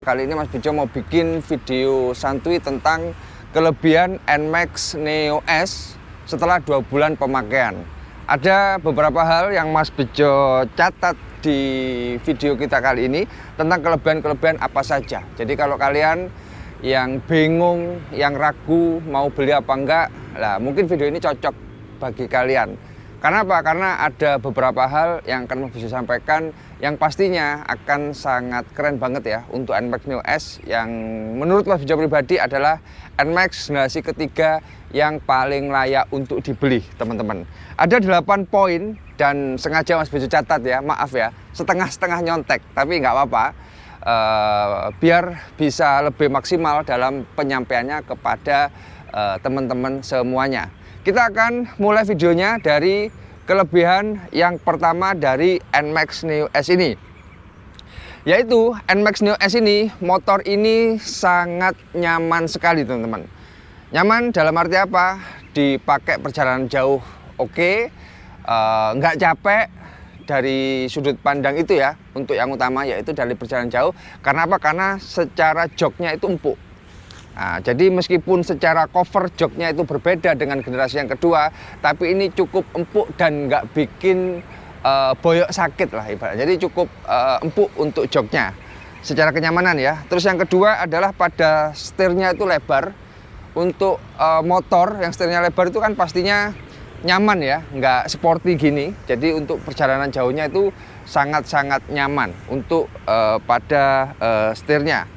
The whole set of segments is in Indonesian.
kali ini Mas Bejo mau bikin video santuy tentang kelebihan NMAX Neo S setelah 2 bulan pemakaian. Ada beberapa hal yang Mas Bejo catat di video kita kali ini tentang kelebihan-kelebihan apa saja. Jadi kalau kalian yang bingung, yang ragu mau beli apa enggak, lah mungkin video ini cocok bagi kalian. Karena apa? Karena ada beberapa hal yang akan Mas Bejo sampaikan yang pastinya akan sangat keren banget ya untuk NMAX Neo S yang menurut Mas Bejo pribadi adalah NMAX generasi ketiga yang paling layak untuk dibeli, teman-teman. Ada 8 poin dan sengaja Mas Bejo catat ya, maaf ya, setengah-setengah nyontek, tapi nggak apa-apa. Biar bisa lebih maksimal dalam penyampaiannya kepada teman-teman semuanya. Kita akan mulai videonya dari kelebihan yang pertama dari NMAX Neo S ini, yaitu NMAX Neo S ini, motor ini sangat nyaman sekali teman-teman. Nyaman dalam arti apa? Dipakai perjalanan jauh oke, nggak capek dari sudut pandang itu ya, untuk yang utama yaitu dari perjalanan jauh. Karena apa? Karena secara joknya itu empuk. Nah, jadi meskipun secara cover joknya itu berbeda dengan generasi yang kedua, tapi ini cukup empuk dan nggak bikin boyok sakit lah ibaratnya. Jadi cukup empuk untuk joknya secara kenyamanan ya. Terus yang kedua adalah pada setirnya itu lebar. Untuk motor yang setirnya lebar itu kan pastinya nyaman ya, nggak sporty gini. Jadi untuk perjalanan jauhnya itu sangat-sangat nyaman untuk pada setirnya.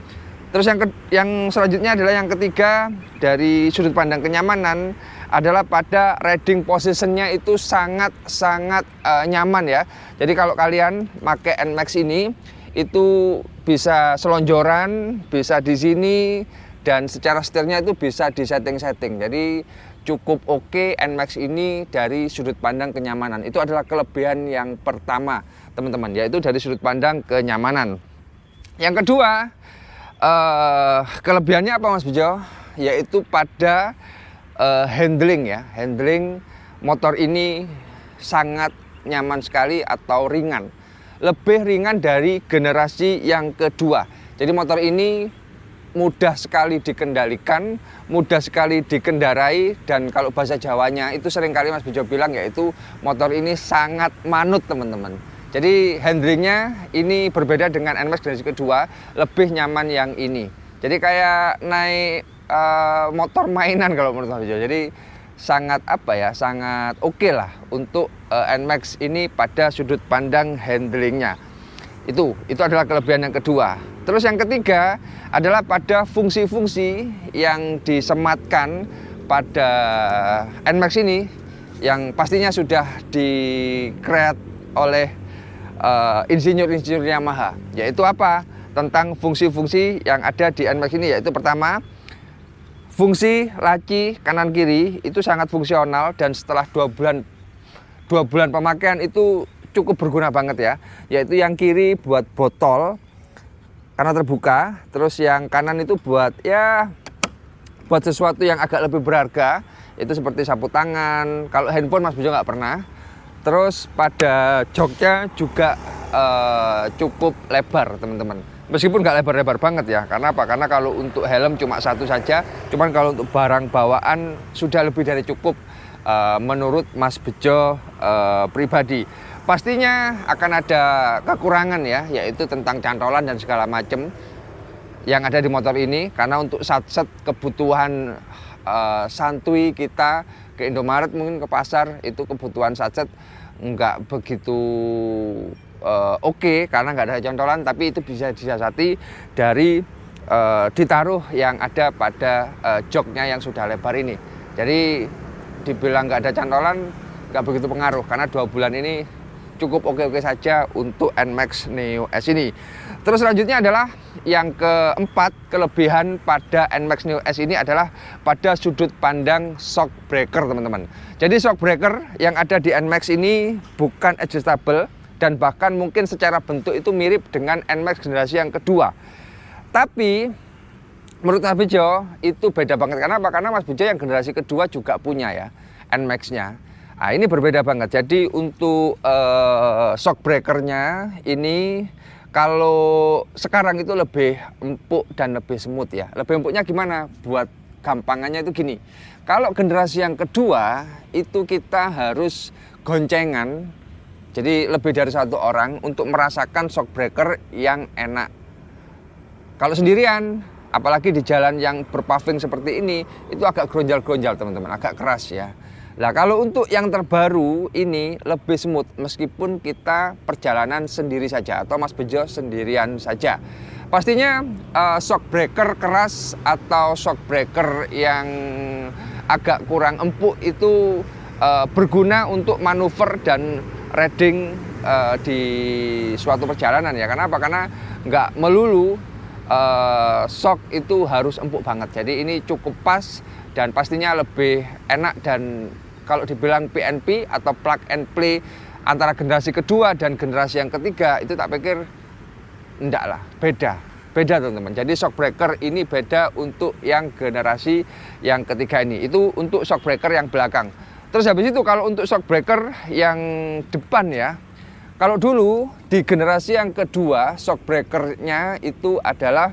Terus yang selanjutnya adalah yang ketiga dari sudut pandang kenyamanan adalah pada riding positionnya itu sangat-sangat nyaman ya. Jadi kalau kalian pakai NMAX ini itu bisa selonjoran, bisa di sini, dan secara setirnya itu bisa di setting-setting. Jadi cukup oke NMAX ini dari sudut pandang kenyamanan. Itu adalah kelebihan yang pertama teman-teman, yaitu dari sudut pandang kenyamanan. Yang kedua, kelebihannya apa Mas Bejo? Yaitu pada handling ya. Handling motor ini sangat nyaman sekali atau ringan. Lebih ringan dari generasi yang kedua. Jadi motor ini mudah sekali dikendalikan, mudah sekali dikendarai, dan kalau bahasa Jawanya itu seringkali Mas Bejo bilang yaitu motor ini sangat manut teman-teman. Jadi handlingnya ini berbeda dengan NMAX generasi kedua, lebih nyaman yang ini. Jadi kayak naik motor mainan kalau menurut Mas Bejo. Jadi sangat apa ya, sangat oke lah untuk NMAX ini pada sudut pandang handlingnya. Itu adalah kelebihan yang kedua. Terus yang ketiga adalah pada fungsi-fungsi yang disematkan pada NMAX ini yang pastinya sudah di-create oleh insinyur-insinyur Yamaha. Yaitu apa? Tentang fungsi-fungsi yang ada di NMAX ini, yaitu pertama, fungsi laci kanan kiri itu sangat fungsional dan setelah 2 bulan pemakaian itu cukup berguna banget ya. Yaitu yang kiri buat botol karena terbuka, terus yang kanan itu buat sesuatu yang agak lebih berharga, itu seperti sapu tangan. Kalau handphone Mas Bejo nggak pernah. Terus pada joknya juga cukup lebar teman-teman. Meskipun nggak lebar-lebar banget ya. Karena apa? Karena kalau untuk helm cuma satu saja. Cuman kalau untuk barang bawaan sudah lebih dari cukup menurut Mas Bejo pribadi. Pastinya akan ada kekurangan ya, yaitu tentang cantolan dan segala macam yang ada di motor ini. Karena untuk satset kebutuhan santuy kita ke Indomaret, mungkin ke pasar, itu kebutuhan satset nggak begitu oke karena nggak ada cantolan, tapi itu bisa disiasati dari ditaruh yang ada pada joknya yang sudah lebar ini. Jadi dibilang nggak ada cantolan nggak begitu pengaruh karena 2 bulan ini cukup oke-oke saja untuk NMAX Neo S ini. Terus selanjutnya adalah yang keempat, kelebihan pada NMAX Neo S ini adalah pada sudut pandang shock breaker teman-teman. Jadi shock breaker yang ada di NMAX ini bukan adjustable dan bahkan mungkin secara bentuk itu mirip dengan NMAX generasi yang kedua. Tapi menurut Mas Bejo itu beda banget. Karena apa? Karena Mas Bejo yang generasi kedua juga punya ya NMAX-nya. Nah, ini berbeda banget. Jadi untuk shock breakernya ini Kalau sekarang itu lebih empuk dan lebih smooth ya. Lebih empuknya gimana? Buat gampangannya itu gini. Kalau generasi yang kedua itu kita harus goncengan. Jadi lebih dari satu orang untuk merasakan shock breaker yang enak. Kalau sendirian, apalagi di jalan yang berpaving seperti ini, itu agak gronjal-gronjal teman-teman, agak keras ya. Nah kalau untuk yang terbaru ini lebih smooth meskipun kita perjalanan sendiri saja atau Mas Bejo sendirian saja. Pastinya shock breaker keras atau shock breaker yang agak kurang empuk itu berguna untuk manuver dan riding di suatu perjalanan ya. Kenapa? Karena nggak melulu shock itu harus empuk banget. Jadi ini cukup pas dan pastinya lebih enak, dan kalau dibilang PNP atau plug and play antara generasi kedua dan generasi yang ketiga itu tak pikir enggak lah, beda teman-teman. Jadi shock breaker ini beda untuk yang generasi yang ketiga ini, itu untuk shock breaker yang belakang. Terus habis itu kalau untuk shock breaker yang depan ya, kalau dulu di generasi yang kedua shock breakernya itu adalah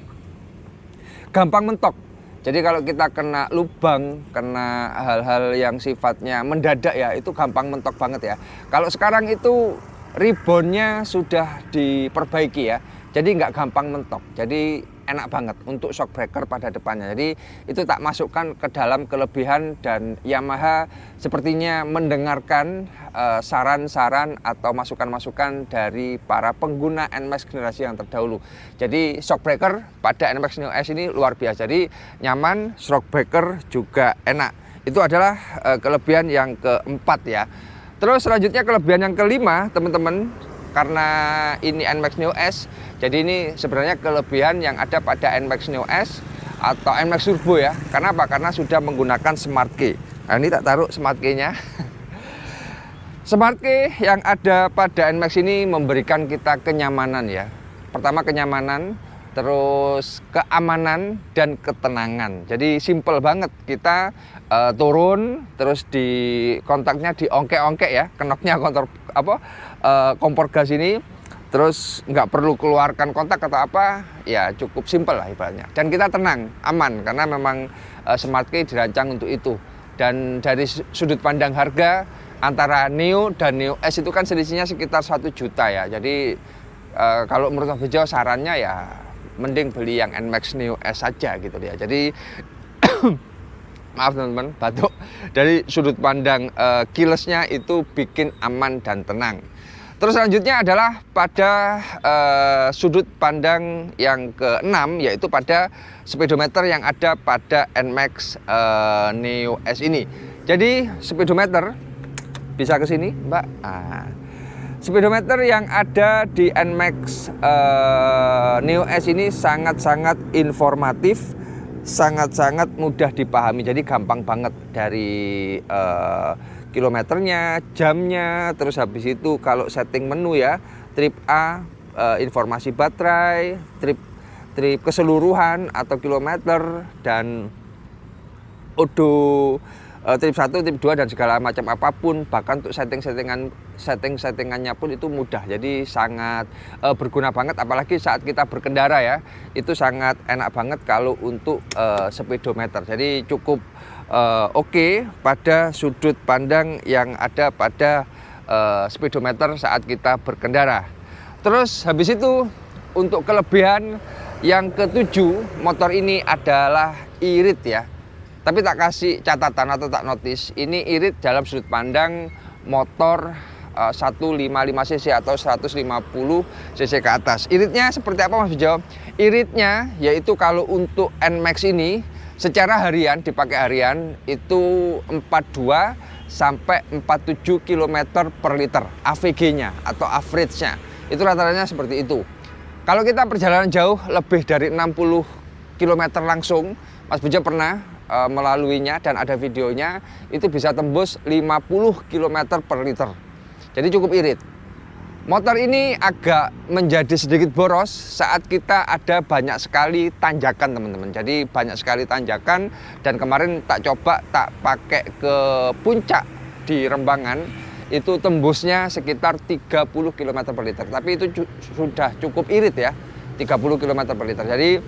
gampang mentok. Jadi kalau kita kena lubang, kena hal-hal yang sifatnya mendadak ya, itu gampang mentok banget ya. Kalau sekarang itu reboundnya sudah diperbaiki ya, jadi nggak gampang mentok. Jadi enak banget untuk shock breaker pada depannya. Jadi itu tak masukkan ke dalam kelebihan, dan Yamaha sepertinya mendengarkan saran-saran atau masukan-masukan dari para pengguna NMAX generasi yang terdahulu. Jadi shock breaker pada NMAX Neo S ini luar biasa. Jadi nyaman, shock breaker juga enak. Itu adalah kelebihan yang keempat ya. Terus selanjutnya kelebihan yang kelima teman-teman, karena ini NMAX Neo S, jadi ini sebenarnya kelebihan yang ada pada NMAX Neo S atau NMAX Turbo ya. Karena apa? Karena sudah menggunakan Smart Key. Nah ini tak taruh Smart Key-nya. Smart Key yang ada pada NMAX ini memberikan kita kenyamanan ya. Pertama kenyamanan, terus keamanan dan ketenangan. Jadi simple banget, kita turun terus di kontaknya diongkek-ongkek ya, kenoknya kompor gas ini, terus nggak perlu keluarkan kontak atau apa ya, cukup simple lah ibaratnya, dan kita tenang, aman karena memang Smart Key dirancang untuk itu. Dan dari sudut pandang harga antara Neo dan Neo S itu kan selisihnya sekitar 1 juta ya. Jadi kalau menurut Mas Bejo sarannya ya mending beli yang NMAX Neo S saja gitu ya. Jadi maaf teman-teman, batuk. Dari sudut pandang keyless-nya itu bikin aman dan tenang. Terus selanjutnya adalah pada sudut pandang yang keenam, yaitu pada speedometer yang ada pada NMAX Neo S ini. Jadi speedometer bisa ke sini, Mbak. Speedometer yang ada di NMAX Neo S ini sangat-sangat informatif, sangat-sangat mudah dipahami. Jadi gampang banget dari kilometernya, jamnya, terus habis itu kalau setting menu ya, trip A, informasi baterai, trip keseluruhan atau kilometer, dan odo trip 1, trip 2 dan segala macam apapun, bahkan untuk setting-settingannya pun itu mudah. Jadi sangat berguna banget, apalagi saat kita berkendara ya, itu sangat enak banget kalau untuk speedometer. Jadi cukup oke pada sudut pandang yang ada pada speedometer saat kita berkendara. Terus habis itu untuk kelebihan yang ketujuh, motor ini adalah irit ya. Tapi tak kasih catatan atau tak notice, ini irit dalam sudut pandang motor 155cc atau 150cc ke atas. Iritnya seperti apa Mas Bejo? Iritnya yaitu kalau untuk NMAX ini secara harian, dipakai harian itu 42 sampai 47 km per liter AVG-nya atau average-nya. Itu rata-ratanya seperti itu. Kalau kita perjalanan jauh lebih dari 60 km langsung, Mas Bejo pernah melaluinya dan ada videonya, itu bisa tembus 50 km per liter. Jadi cukup irit. Motor ini agak menjadi sedikit boros saat kita ada banyak sekali tanjakan teman-teman. Jadi banyak sekali tanjakan, dan kemarin tak coba tak pakai ke puncak di Rembangan, itu tembusnya sekitar 30 km per liter. Tapi itu sudah cukup irit ya, 30 km per liter. Jadi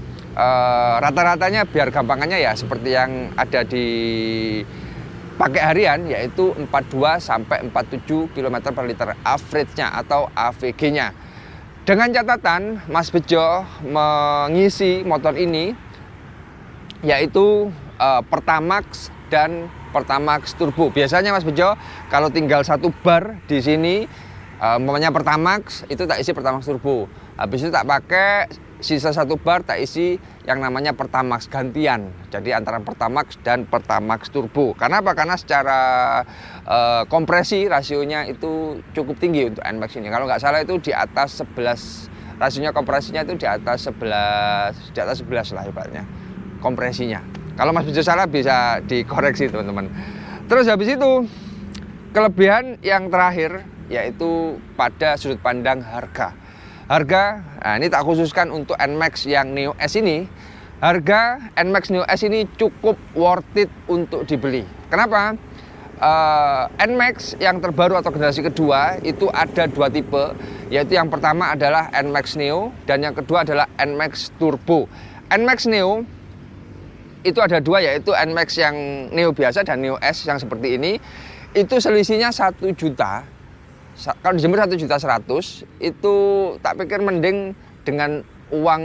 rata-ratanya biar gampangannya ya seperti yang ada di pakai harian, yaitu 42 sampai 47 km per liter average-nya atau AVG-nya. Dengan catatan Mas Bejo mengisi motor ini yaitu Pertamax dan Pertamax Turbo. Biasanya Mas Bejo kalau tinggal 1 bar di sini, umpamanya Pertamax, itu tak isi Pertamax Turbo. Habis itu tak pakai, sisa 1 bar tak isi yang namanya Pertamax gantian. Jadi antara Pertamax dan Pertamax Turbo. Karena apa? Karena secara kompresi rasionya itu cukup tinggi untuk NMAX ini. Kalau nggak salah itu di atas 11, rasionya kompresinya itu di atas 11 lah ibaratnya kompresinya. Kalau Mas Bejo salah bisa dikoreksi teman-teman. Terus habis itu kelebihan yang terakhir yaitu pada sudut pandang harga. Nah ini tak khususkan untuk NMAX yang Neo S ini. Harga NMAX Neo S ini cukup worth it untuk dibeli. Kenapa? NMAX yang terbaru atau generasi kedua itu ada 2 tipe, yaitu yang pertama adalah NMAX Neo dan yang kedua adalah NMAX Turbo. NMAX Neo itu ada 2, yaitu NMAX yang Neo biasa dan Neo S yang seperti ini. Itu selisihnya 1 juta. Kalau di Jember 1.100.000, itu tak pikir mending dengan uang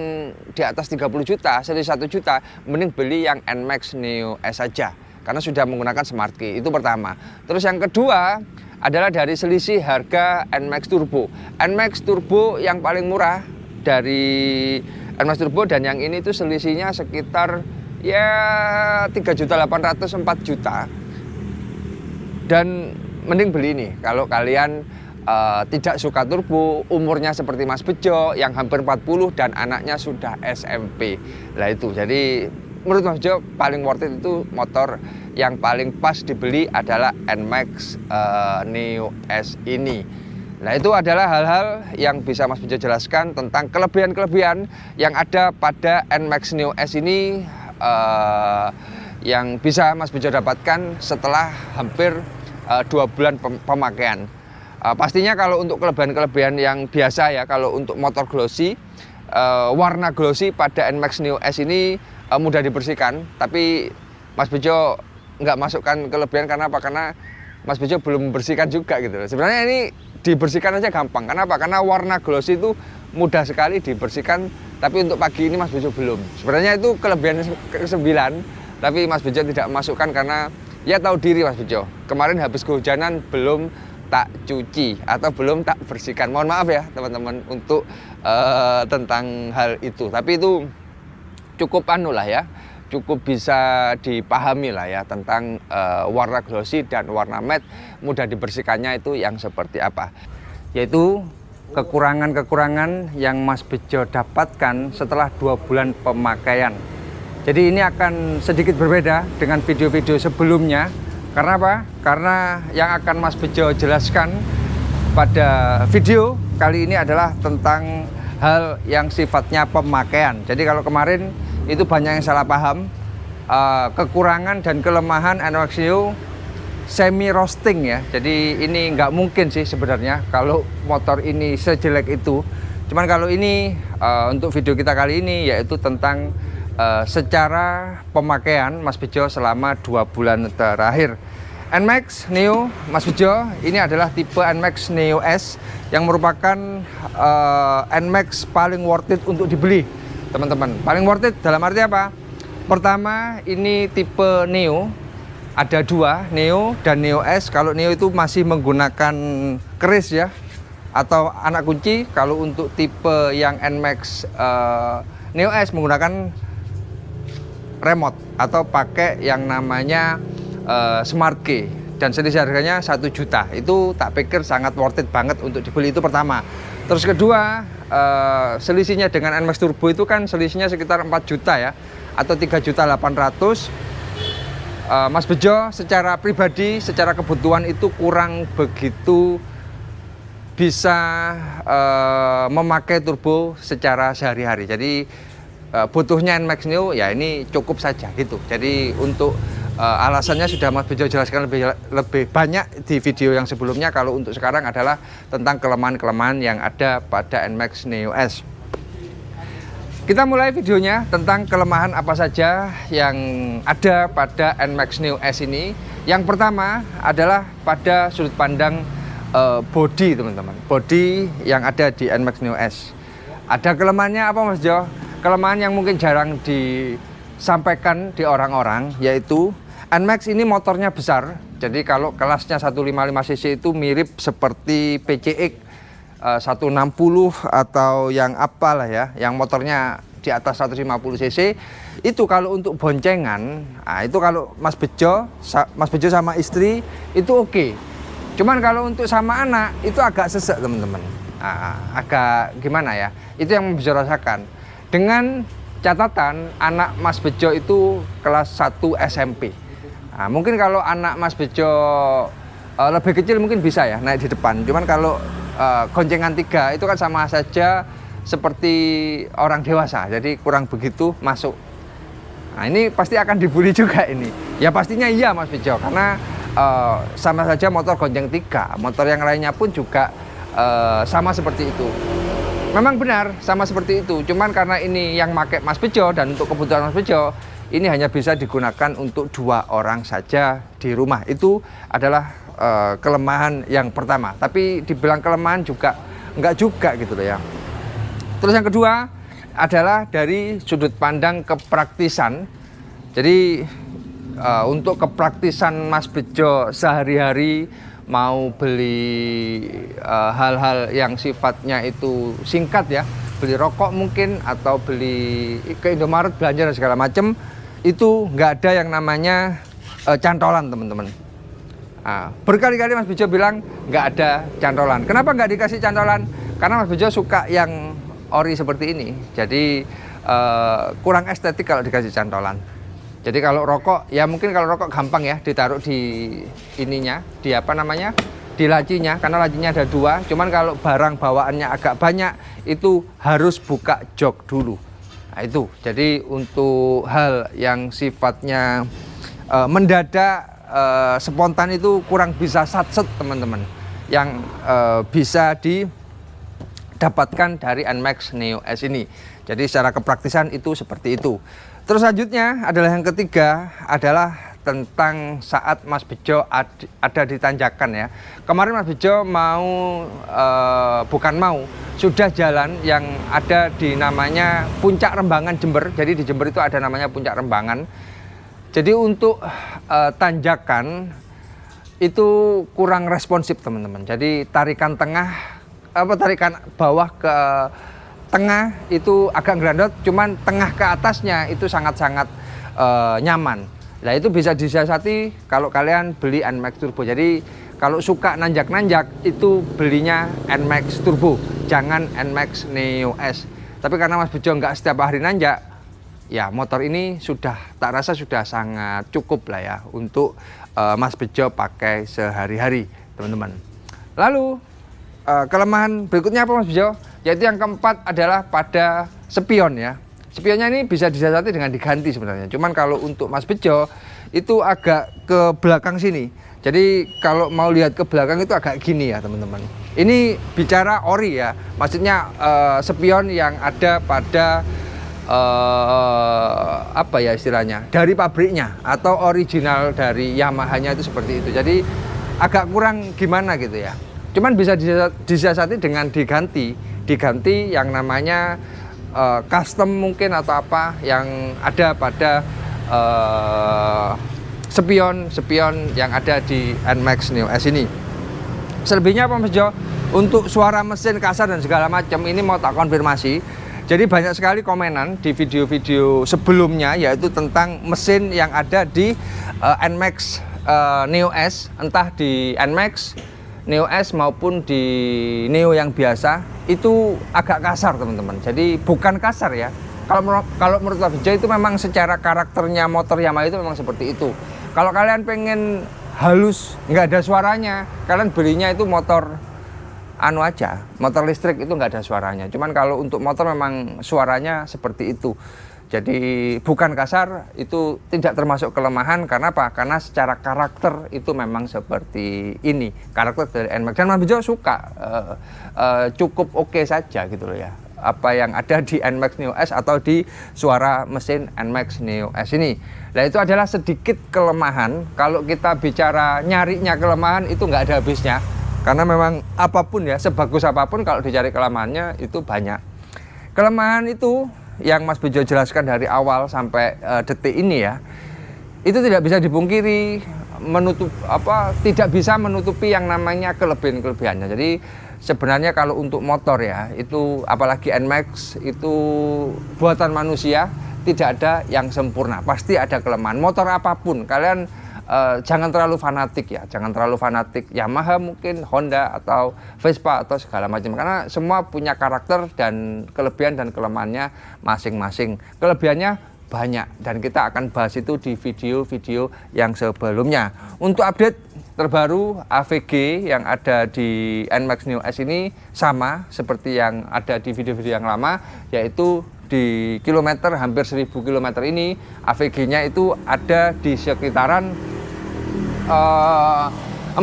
di atas 30 juta, selisih 1 juta, mending beli yang NMAX Neo S saja karena sudah menggunakan Smart Key. Itu pertama. Terus yang kedua adalah dari selisih harga NMAX Turbo. NMAX Turbo yang paling murah dari NMAX Turbo dan yang ini tuh selisihnya sekitar ya 3.800.000, 4 juta. Dan mending beli ini kalau kalian tidak suka turbo, umurnya seperti Mas Bejo yang hampir 40 dan anaknya sudah SMP. Lah itu. Jadi menurut Mas Bejo paling worth it itu motor yang paling pas dibeli adalah NMAX Neo S ini. Nah itu adalah hal-hal yang bisa Mas Bejo jelaskan tentang kelebihan-kelebihan yang ada pada NMAX Neo S ini yang bisa Mas Bejo dapatkan setelah hampir 2 bulan pemakaian. Pastinya kalau untuk kelebihan-kelebihan yang biasa ya, kalau untuk motor glossy, warna glossy pada NMAX Neo S ini mudah dibersihkan. Tapi Mas Bejo nggak masukkan kelebihan karena apa? Karena Mas Bejo belum membersihkan juga gitu. Sebenarnya ini dibersihkan aja gampang. Karena apa? Karena warna glossy itu mudah sekali dibersihkan. Tapi untuk pagi ini Mas Bejo belum. Sebenarnya itu kelebihan ke-9, tapi Mas Bejo tidak masukkan karena ya tahu diri Mas Bejo. Kemarin habis kehujanan belum tak cuci atau belum tak bersihkan. Mohon maaf ya teman-teman untuk tentang hal itu. Tapi itu cukup lah ya, cukup bisa dipahami lah ya tentang warna glossy dan warna matte mudah dibersihkannya itu yang seperti apa. Yaitu kekurangan-kekurangan yang Mas Bejo dapatkan setelah 2 bulan pemakaian. Jadi ini akan sedikit berbeda dengan video-video sebelumnya. Karena apa? Karena yang akan Mas Bejo jelaskan pada video kali ini adalah tentang hal yang sifatnya pemakaian. Jadi kalau kemarin itu banyak yang salah paham, kekurangan dan kelemahan NMAX Neo semi roasting ya. Jadi ini nggak mungkin sih sebenarnya kalau motor ini sejelek itu. Cuman kalau ini untuk video kita kali ini yaitu tentang secara pemakaian Mas Bejo selama 2 bulan terakhir. NMAX Neo Mas Bejo ini adalah tipe NMAX Neo S yang merupakan NMAX paling worth it untuk dibeli teman-teman. Paling worth it dalam arti apa? Pertama, ini tipe Neo ada 2, Neo dan Neo S. Kalau Neo itu masih menggunakan keris ya atau anak kunci. Kalau untuk tipe yang NMAX Neo S menggunakan remote atau pakai yang namanya Smart Key dan selisih harganya 1 juta. Itu tak pikir sangat worth it banget untuk dibeli. Itu pertama. Terus kedua, selisihnya dengan NMAX Turbo itu kan selisihnya sekitar 4 juta ya atau 3.800.000. Mas Bejo secara pribadi, secara kebutuhan itu kurang begitu bisa memakai turbo secara sehari-hari. Jadi butuhnya NMAX Neo ya ini cukup saja gitu. Jadi untuk Alasannya sudah Mas Bejo jelaskan lebih banyak di video yang sebelumnya. Kalau untuk sekarang adalah tentang kelemahan-kelemahan yang ada pada NMAX Neo S. Kita mulai videonya tentang kelemahan apa saja yang ada pada NMAX Neo S ini. Yang pertama adalah pada sudut pandang body, teman-teman. Body yang ada di NMAX Neo S. Ada kelemahannya apa, Mas Jo? Kelemahan yang mungkin jarang disampaikan di orang-orang, yaitu NMAX ini motornya besar. Jadi kalau kelasnya 155cc itu mirip seperti PCX 160 atau yang apalah ya, yang motornya di atas 150cc. Itu kalau untuk boncengan, nah itu kalau Mas Bejo sama istri itu oke. Cuman kalau untuk sama anak itu agak sesek, teman-teman. Agak gimana ya, itu yang bisa rasakan. Dengan catatan anak Mas Bejo itu kelas 1 SMP. Nah, mungkin kalau anak Mas Bejo lebih kecil mungkin bisa ya naik di depan. Cuman kalau goncengan 3 itu kan sama saja seperti orang dewasa, jadi kurang begitu masuk. Nah, ini pasti akan dibully juga ini. Ya pastinya iya, Mas Bejo, karena sama saja motor gonceng 3, motor yang lainnya pun juga sama seperti itu. Memang benar sama seperti itu, cuman karena ini yang pakai Mas Bejo dan untuk kebutuhan Mas Bejo, ini hanya bisa digunakan untuk 2 orang saja di rumah. Itu adalah kelemahan yang pertama. Tapi dibilang kelemahan juga enggak juga gitu loh ya. Terus yang kedua adalah dari sudut pandang kepraktisan. Jadi untuk kepraktisan Mas Bejo sehari-hari, mau beli hal-hal yang sifatnya itu singkat ya, beli rokok mungkin atau beli ke Indomaret belanja dan segala macam, itu nggak ada yang namanya cantolan, teman-teman. Berkali-kali Mas Bejo bilang nggak ada cantolan. Kenapa nggak dikasih cantolan? Karena Mas Bejo suka yang ori seperti ini. Jadi kurang estetik kalau dikasih cantolan. Jadi kalau rokok, ya mungkin kalau rokok gampang ya, ditaruh di ininya, di apa namanya, di lacinya, karena lacinya ada 2. Cuman kalau barang bawaannya agak banyak, itu harus buka jok dulu. Nah itu, jadi untuk hal yang sifatnya mendadak, spontan itu kurang bisa satset, teman-teman, yang bisa didapatkan dari NMAX Neo S ini. Jadi secara kepraktisan itu seperti itu. Terus selanjutnya adalah yang ketiga, adalah tentang saat Mas Bejo ada di tanjakan ya. Kemarin Mas Bejo sudah jalan yang ada di namanya Puncak Rembangan Jember. Jadi di Jember itu ada namanya Puncak Rembangan. Jadi untuk tanjakan itu kurang responsif, teman-teman. Jadi tarikan bawah ke tengah itu agak gerandot, cuman tengah ke atasnya itu sangat-sangat nyaman. Nah itu bisa disiasati kalau kalian beli NMAX Turbo. Jadi kalau suka nanjak-nanjak itu belinya NMAX Turbo, jangan NMAX Neo S. Tapi karena Mas Bejo nggak setiap hari nanjak, ya motor ini tak rasa sudah sangat cukup lah ya untuk Mas Bejo pakai sehari-hari, teman-teman. Lalu kelemahan berikutnya apa, Mas Bejo? Yaitu yang keempat adalah pada spion ya. Spionnya ini bisa disiasati dengan diganti sebenarnya. Cuman kalau untuk Mas Bejo itu agak ke belakang sini. Jadi kalau mau lihat ke belakang itu agak gini ya, teman-teman. Ini bicara ori ya. Maksudnya spion yang ada pada apa ya istilahnya, dari pabriknya atau original dari Yamaha-nya itu seperti itu. Jadi agak kurang gimana gitu ya. Cuman bisa disiasati dengan diganti yang namanya custom mungkin atau apa yang ada pada spion yang ada di NMAX Neo S ini. Selebihnya apa, Mas Jo? Untuk suara mesin kasar dan segala macam ini mau tak konfirmasi. Jadi banyak sekali komenan di video-video sebelumnya, yaitu tentang mesin yang ada di NMAX Neo S, entah di NMAX Neo S maupun di Neo yang biasa, itu agak kasar, teman-teman. Jadi bukan kasar ya. Kalau menurut Mas Bejo itu memang secara karakternya motor Yamaha itu memang seperti itu. Kalau kalian pengen halus, nggak ada suaranya, kalian belinya itu motor motor listrik itu nggak ada suaranya. Cuman kalau untuk motor memang suaranya seperti itu. Jadi bukan kasar, itu tidak termasuk kelemahan. Karena apa? Karena secara karakter itu memang seperti ini, karakter dari NMAX. Dan Mas Bejo suka, cukup oke saja gitu loh ya, apa yang ada di NMAX Neo S atau di suara mesin NMAX Neo S ini. Nah itu adalah sedikit kelemahan. Kalau kita bicara nyarinya kelemahan itu nggak ada habisnya. Karena memang apapun ya, sebagus apapun kalau dicari kelemahannya itu banyak. Kelemahan itu yang Mas Bejo jelaskan dari awal sampai detik ini ya, itu tidak bisa dipungkiri, tidak bisa menutupi yang namanya kelebihan-kelebihannya. Jadi sebenarnya kalau untuk motor ya, itu apalagi NMAX itu buatan manusia, tidak ada yang sempurna, pasti ada kelemahan. Motor apapun, kalian jangan terlalu fanatik ya, jangan terlalu fanatik Yamaha mungkin, Honda atau Vespa atau segala macam, karena semua punya karakter dan kelebihan dan kelemahannya masing-masing. Kelebihannya banyak dan kita akan bahas itu di video-video yang sebelumnya. Untuk update terbaru AVG yang ada di NMAX Neo S ini sama seperti yang ada di video-video yang lama, yaitu di kilometer hampir 1000 km ini AVG-nya itu ada di sekitaran 42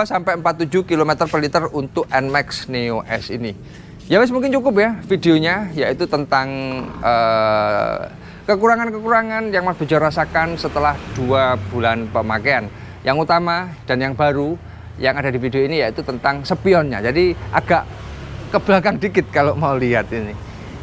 sampai 47 km per liter untuk NMAX Neo S ini. Ya wes, mungkin cukup ya videonya, yaitu tentang kekurangan-kekurangan yang Mas Bejo rasakan setelah 2 bulan pemakaian. Yang utama dan yang baru yang ada di video ini yaitu tentang spionnya. Jadi agak ke belakang dikit kalau mau lihat ini.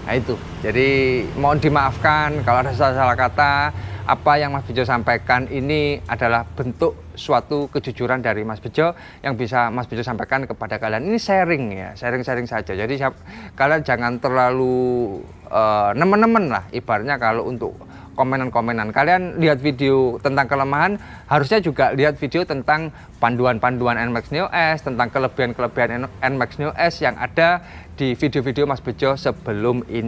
Nah itu, jadi mohon dimaafkan kalau ada salah kata. Apa yang Mas Bejo sampaikan ini adalah bentuk suatu kejujuran dari Mas Bejo yang bisa Mas Bejo sampaikan kepada kalian. Ini sharing ya, sharing saja. Jadi kalian jangan terlalu nemen-nemen lah ibaratnya. Kalau untuk komenan-komenan, kalian lihat video tentang kelemahan, harusnya juga lihat video tentang panduan-panduan NMAX Neo S, tentang kelebihan-kelebihan NMAX Neo S yang ada di video-video Mas Bejo sebelum ini.